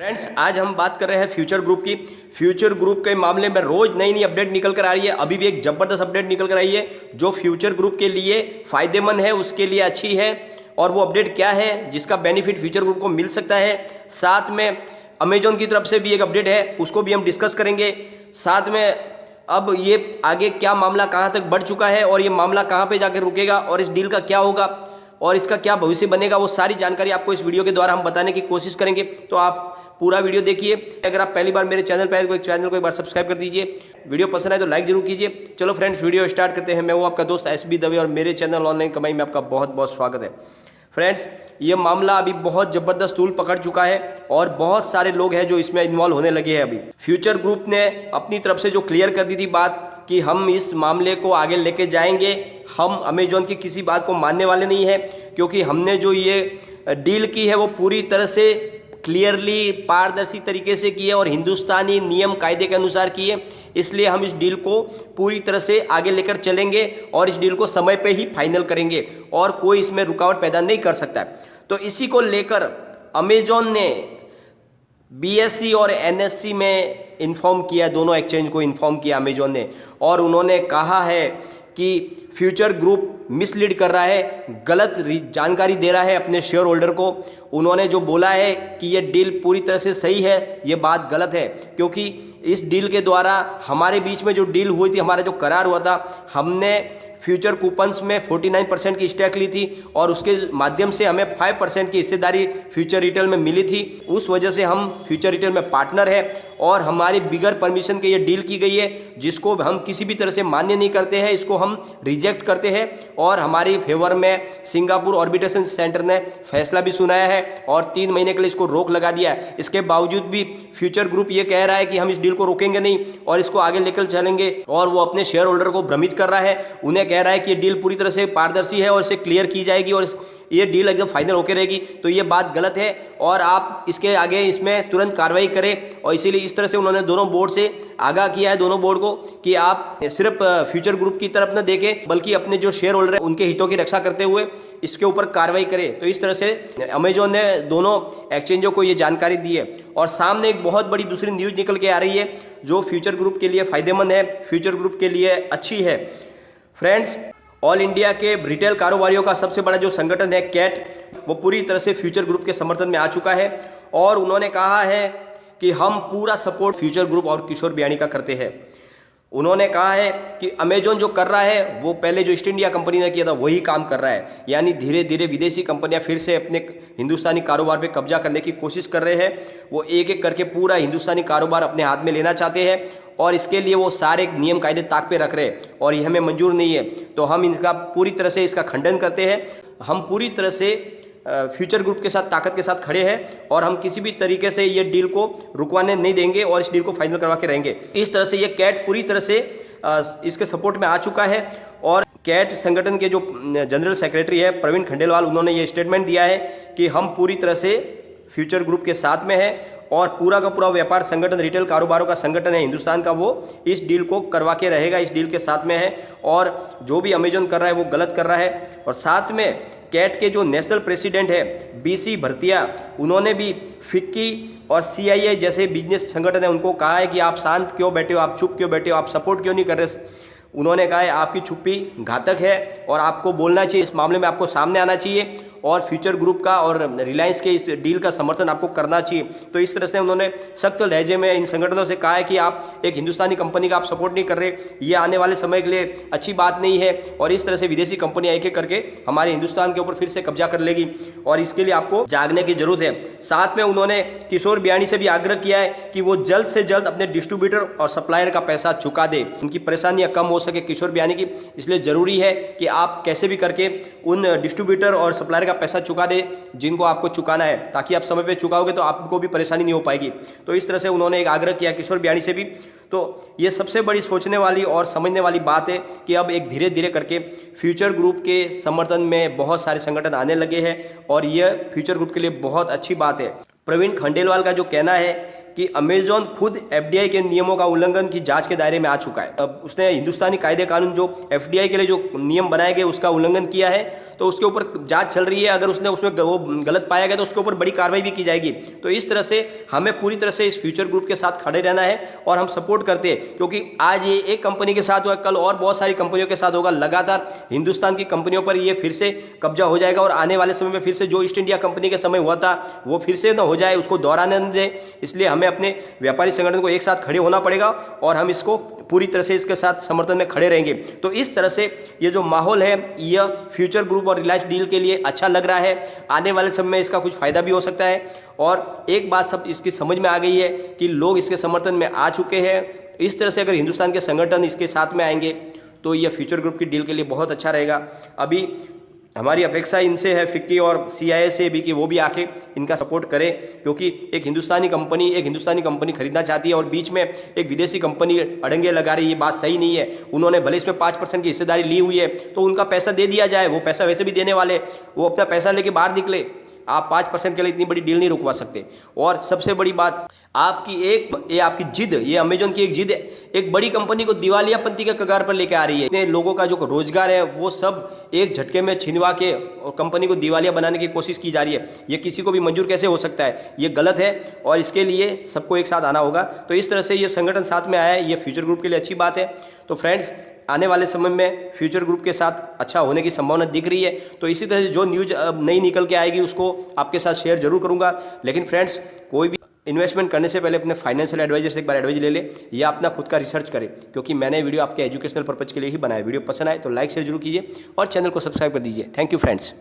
Friends, आज हम बात कर रहे हैं फ्यूचर ग्रुप की। फ्यूचर ग्रुप के मामले में रोज नई नई अपडेट निकल कर आ रही है। अभी भी एक जबरदस्त अपडेट निकल कर आई है जो फ्यूचर ग्रुप के लिए फायदेमंद है, उसके लिए अच्छी है। और वो अपडेट क्या है जिसका बेनिफिट फ्यूचर ग्रुप को मिल सकता है। साथ में अमेजॉन की तरफ से भी एक अपडेट है, उसको भी हम डिस्कस करेंगे। साथ में अब ये आगे क्या मामला कहाँ तक बढ़ चुका है और ये मामला कहाँ पे जाकर रुकेगा और इस डील का क्या होगा और इसका क्या भविष्य बनेगा, वो सारी जानकारी आपको इस वीडियो के द्वारा हम बताने की कोशिश करेंगे। तो आप पूरा वीडियो देखिए। अगर आप पहली बार मेरे चैनल पर आए तो चैनल को एक बार सब्सक्राइब कर दीजिए। वीडियो पसंद आए तो लाइक जरूर कीजिए। चलो फ्रेंड्स, वीडियो स्टार्ट करते हैं। मैं हूँ आपका दोस्त एसबी दवे और मेरे चैनल ऑनलाइन कमाई में आपका बहुत बहुत स्वागत है। फ्रेंड्स, ये मामला अभी बहुत ज़बरदस्त तूल पकड़ चुका है और बहुत सारे लोग हैं जो इसमें इन्वॉल्व होने लगे हैं। अभी फ्यूचर ग्रुप ने अपनी तरफ से जो क्लियर कर दी थी बात कि हम इस मामले को आगे लेके जाएंगे, हम अमेजॉन की किसी बात को मानने वाले नहीं है, क्योंकि हमने जो ये डील की है वो पूरी तरह से क्लियरली पारदर्शी तरीके से की है और हिंदुस्तानी नियम कायदे के अनुसार की है। इसलिए हम इस डील को पूरी तरह से आगे लेकर चलेंगे और इस डील को समय पे ही फाइनल करेंगे और कोई इसमें रुकावट पैदा नहीं कर सकता है। तो इसी को लेकर अमेजॉन ने बीएसई और एनएससी में इन्फॉर्म किया, दोनों एक्सचेंज को इन्फॉर्म किया अमेजॉन ने, और उन्होंने कहा है कि फ्यूचर ग्रुप मिसलीड कर रहा है, गलत जानकारी दे रहा है अपने शेयर होल्डर को। उन्होंने जो बोला है कि ये डील पूरी तरह से सही है, ये बात गलत है, क्योंकि इस डील के द्वारा हमारे बीच में जो डील हुई थी, हमारा जो करार हुआ था, हमने फ्यूचर कूपन्स में 49% की स्टैक ली थी और उसके माध्यम से हमें 5% की हिस्सेदारी फ्यूचर रिटेल में मिली थी। उस वजह से हम फ्यूचर रिटेल में पार्टनर है और हमारी बिगर परमिशन के ये डील की गई है, जिसको हम किसी भी तरह से मान्य नहीं करते हैं, इसको हम रिजेक्ट करते हैं। और हमारी फेवर में सिंगापुर आर्बिट्रेशन सेंटर ने फैसला भी सुनाया है और 3 महीने के लिए इसको रोक लगा दिया है। इसके बावजूद भी फ्यूचर ग्रुप ये कह रहा है कि हम इस डील को रोकेंगे नहीं और इसको आगे लेकर चलेंगे, और वो अपने शेयर होल्डर को भ्रमित कर रहा है। उन्हें कह रहा है कि ये डील पूरी तरह से पारदर्शी है और इसे क्लियर की जाएगी और ये डील एकदम फाइनल होकर रहेगी। तो ये बात गलत है और आप इसके आगे इसमें तुरंत कार्रवाई करें। और इसीलिए इस तरह से उन्होंने दोनों बोर्ड से आगाह किया है, दोनों बोर्ड को, कि आप सिर्फ फ्यूचर ग्रुप की तरफ न देखें बल्कि अपने जो शेयर होल्डर है उनके हितों की रक्षा करते हुए इसके ऊपर कार्रवाई करें। तो इस तरह से अमेजॉन ने दोनों एक्सचेंजों को ये जानकारी दी है। और सामने एक बहुत बड़ी दूसरी न्यूज़ निकल के आ रही है जो फ्यूचर ग्रुप के लिए फायदेमंद है, फ्यूचर ग्रुप के लिए अच्छी है। फ्रेंड्स, ऑल इंडिया के रिटेल कारोबारियों का सबसे बड़ा जो संगठन है कैट, वो पूरी तरह से फ्यूचर ग्रुप के समर्थन में आ चुका है और उन्होंने कहा है कि हम पूरा सपोर्ट फ्यूचर ग्रुप और किशोर बियाणी का करते हैं। उन्होंने कहा है कि अमेजॉन जो कर रहा है वो पहले जो ईस्ट इंडिया कंपनी ने किया था वही काम कर रहा है, यानी धीरे धीरे विदेशी कंपनियां फिर से अपने हिंदुस्तानी कारोबार पे कब्जा करने की कोशिश कर रहे हैं। वो एक एक करके पूरा हिंदुस्तानी कारोबार अपने हाथ में लेना चाहते हैं और इसके लिए वो सारे नियम कायदे ताक पे रख रहे हैं और ये हमें मंजूर नहीं है। तो हम इनका पूरी तरह से इसका खंडन करते हैं। हम पूरी तरह से फ्यूचर ग्रुप के साथ ताकत के साथ खड़े हैं और हम किसी भी तरीके से ये डील को रुकवाने नहीं देंगे और इस डील को फाइनल करवा के रहेंगे। इस तरह से ये कैट पूरी तरह से इसके सपोर्ट में आ चुका है। और कैट संगठन के जो जनरल सेक्रेटरी है प्रवीण खंडेलवाल, उन्होंने ये स्टेटमेंट दिया है कि हम पूरी तरह से फ्यूचर ग्रुप के साथ में है और पूरा का पूरा व्यापार संगठन, रिटेल कारोबारों का संगठन है हिंदुस्तान का, वो इस डील को करवा के रहेगा, इस डील के साथ में है। और जो भी अमेजॉन कर रहा है वो गलत कर रहा है। और साथ में कैट के जो नेशनल प्रेसिडेंट है बीसी भरतिया, उन्होंने भी फिक्की और सीआईआई जैसे बिजनेस संगठन है उनको कहा है कि आप शांत क्यों बैठे हो, आप चुप क्यों बैठे हो, आप सपोर्ट क्यों नहीं कर रहे। उन्होंने कहा है आपकी चुप्पी घातक है और आपको बोलना चाहिए, इस मामले में आपको सामने आना चाहिए और फ्यूचर ग्रुप का और रिलायंस के इस डील का समर्थन आपको करना चाहिए। तो इस तरह से उन्होंने सख्त लहजे में इन संगठनों से कहा है कि आप एक हिंदुस्तानी कंपनी का आप सपोर्ट नहीं कर रहे, ये आने वाले समय के लिए अच्छी बात नहीं है और इस तरह से विदेशी कंपनियां एक एक करके हमारे हिंदुस्तान के ऊपर फिर से कब्जा कर लेगी और इसके लिए आपको जागने की जरूरत है। साथ में उन्होंने किशोर बियाणी से भी आग्रह किया है कि वो जल्द से जल्द अपने डिस्ट्रीब्यूटर और सप्लायर का पैसा चुका दे, उनकी परेशानियां कम हो सके किशोर बियाणी की। इसलिए ज़रूरी है कि आप कैसे भी करके उन डिस्ट्रीब्यूटर और सप्लायर का पैसा चुका दे जिनको आपको चुकाना है, ताकि आप समय पे चुकाओगे तो आपको भी परेशानी नहीं हो पाएगी। तो इस तरह से उन्होंने एक आग्रह किया किशोर बियाणी से भी। तो ये सबसे बड़ी सोचने वाली और समझने वाली बात है कि अब एक धीरे धीरे करके फ्यूचर ग्रुप के समर्थन में बहुत सारे संगठन आने लगे हैं और यह फ्यूचर ग्रुप के लिए बहुत अच्छी बात है। प्रवीण खंडेलवाल का जो कहना है कि अमेजॉन खुद एफडीआई के नियमों का उल्लंघन की जांच के दायरे में आ चुका है। अब उसने हिंदुस्तानी कायदे कानून जो एफडीआई के लिए जो नियम बनाए गए उसका उल्लंघन किया है, तो उसके ऊपर जांच चल रही है। अगर उसने उसमें वो गलत पाया गया तो उसके ऊपर बड़ी कार्रवाई भी की जाएगी। तो इस तरह से हमें पूरी तरह से इस फ्यूचर ग्रुप के साथ खड़े रहना है और हम सपोर्ट करते हैं, क्योंकि आज ये एक कंपनी के साथ हुआ, कल और बहुत सारी कंपनियों के साथ होगा। लगातार हिंदुस्तान की कंपनियों पर ये फिर से कब्जा हो जाएगा और आने वाले समय में फिर से जो ईस्ट इंडिया कंपनी के समय हुआ था वो फिर से ना हो जाए, उसको दोहराने न दे। इसलिए हमें अपने व्यापारी संगठन को एक साथ खड़े होना पड़ेगा और हम इसको पूरी तरह से इसके साथ समर्थन में खड़े रहेंगे। तो इस तरह से ये जो माहौल है यह फ्यूचर ग्रुप और रिलायंस डील के लिए अच्छा लग रहा है। आने वाले समय में इसका कुछ फायदा भी हो सकता है। और एक बात सब इसकी समझ में आ गई है कि लोग इसके समर्थन में आ चुके हैं। इस तरह से अगर हिंदुस्तान के संगठन इसके साथ में आएंगे तो यह फ्यूचर ग्रुप की डील के लिए बहुत अच्छा रहेगा। अभी हमारी अपेक्षा इनसे है, फिक्की और सीआईए से भी, कि वो भी आके इनका सपोर्ट करें, क्योंकि एक हिंदुस्तानी कंपनी खरीदना चाहती है और बीच में एक विदेशी कंपनी अड़ंगे लगा रही है। ये बात सही नहीं है। उन्होंने भले इसमें 5% की हिस्सेदारी ली हुई है तो उनका पैसा दे दिया जाए। वो पैसा वैसे भी देने वाले, वो अपना पैसा लेके बाहर निकले। आप 5% के लिए इतनी बड़ी डील नहीं रुकवा सकते। और सबसे बड़ी बात, आपकी जिद, ये अमेजॉन की एक जिद एक बड़ी कंपनी को दिवालियापंती के कगार पर लेके आ रही है। इतने लोगों का जो रोजगार है वो सब एक झटके में छिनवा के और कंपनी को दिवालिया बनाने की कोशिश की जा रही है। ये किसी को भी मंजूर कैसे हो सकता है? ये गलत है और इसके लिए सबको एक साथ आना होगा। तो इस तरह से ये संगठन साथ में आया है, ये फ्यूचर ग्रुप के लिए अच्छी बात है। तो फ्रेंड्स, आने वाले समय में फ्यूचर ग्रुप के साथ अच्छा होने की संभावना दिख रही है। तो इसी तरह से जो न्यूज नई निकल के आएगी उसको आपके साथ शेयर जरूर करूंगा। लेकिन फ्रेंड्स, कोई भी इन्वेस्टमेंट करने से पहले अपने फाइनेंशियल एडवाइजर से एक बार एडवाइस ले ले या अपना खुद का रिसर्च करें, क्योंकि मैंने वीडियो आपके एजुकेशनल पर्पज के लिए ही बनाया। वीडियो पसंद आए तो लाइक शेयर जरूर कीजिए और चैनल को सब्सक्राइब कर दीजिए। Thank you friends.